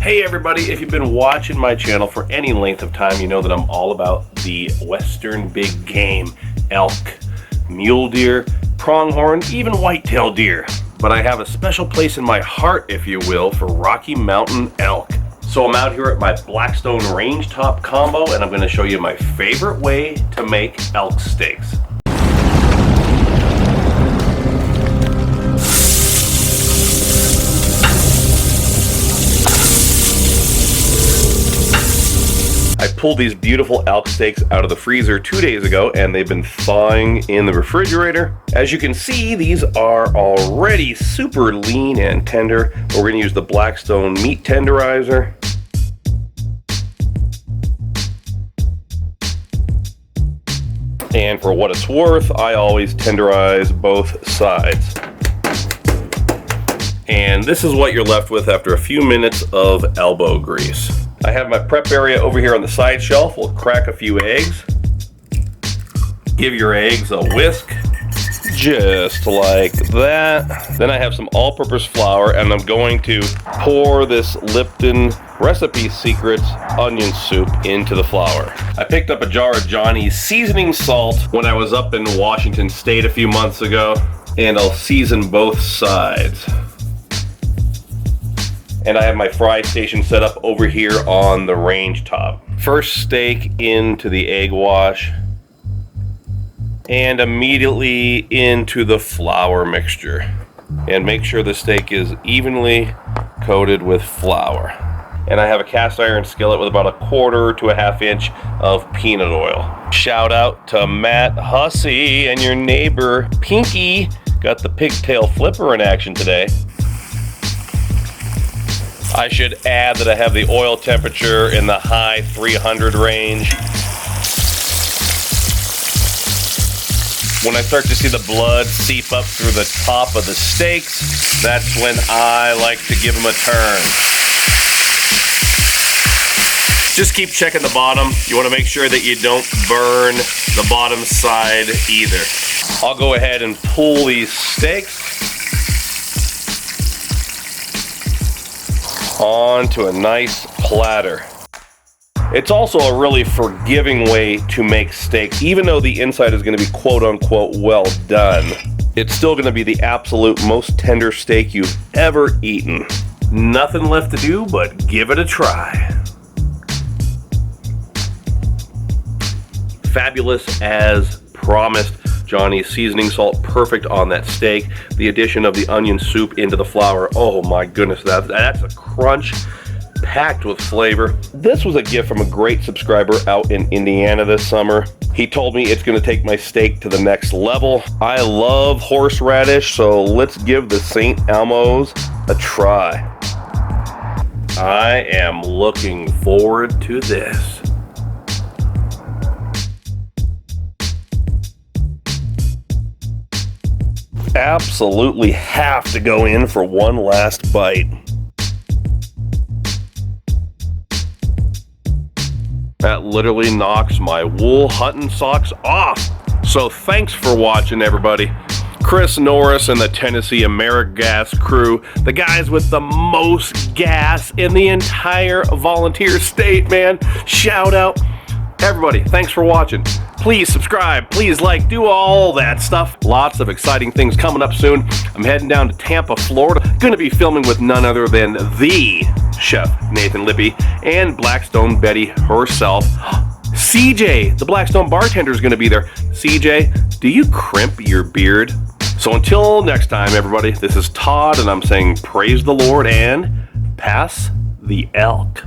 Hey everybody, if you've been watching my channel for any length of time, you know that I'm all about the western big game, elk, mule deer, pronghorn, even whitetail deer. But I have a special place in my heart, if you will, for Rocky Mountain elk. So I'm out here at my Blackstone Range Top Combo, and I'm going to show you my favorite way to make elk steaks. I pulled these beautiful elk steaks out of the freezer 2 days ago, and they've been thawing in the refrigerator. As you can see, these are already super lean and tender. We're going to use the Blackstone meat tenderizer. And for what it's worth, I always tenderize both sides. And this is what you're left with after a few minutes of elbow grease. I have my prep area over here on the side shelf. We'll crack a few eggs. Give your eggs a whisk, just like that. Then I have some all-purpose flour, and I'm going to pour this Lipton Recipe Secrets onion soup into the flour. I picked up a jar of Johnny's seasoning salt when I was up in Washington State a few months ago, and I'll season both sides. And I have my fry station set up over here on the range top. First steak into the egg wash, and immediately into the flour mixture. And make sure the steak is evenly coated with flour. And I have a cast iron skillet with about 1/4 to 1/2 inch of peanut oil. Shout out to Matt Hussey and your neighbor Pinky. Got the pigtail flipper in action today. I should add that I have the oil temperature in the high 300 range. When I start to see the blood seep up through the top of the steaks, that's when I like to give them a turn. Just keep checking the bottom. You want to make sure that you don't burn the bottom side either. I'll go ahead and pull these steaks onto a nice platter. It's also a really forgiving way to make steak. Even though the inside is going to be quote-unquote well done, it's still going to be the absolute most tender steak you've ever eaten. Nothing left to do but give it a try. Fabulous as promised. Johnny's seasoning salt, perfect on that steak. The addition of the onion soup into the flour, oh my goodness, that's a crunch packed with flavor. This was a gift from a great subscriber out in Indiana this summer. He told me it's going to take my steak to the next level. I love horseradish, so let's give the St. Elmo's a try. I am looking forward to this. Absolutely have to go in for one last bite. That literally knocks my wool hunting socks off. So thanks for watching, everybody. Chris Norris and the Tennessee AmeriGas crew, the guys with the most gas in the entire volunteer state, man. Shout out. Everybody, thanks for watching. Please subscribe, please like, do all that stuff. Lots of exciting things coming up soon. I'm heading down to Tampa, Florida. Gonna be filming with none other than the chef, Nathan Lippy, and Blackstone Betty herself. CJ, the Blackstone bartender, is gonna be there. CJ, do you crimp your beard? So until next time, everybody, this is Todd, and I'm saying praise the Lord and pass the elk.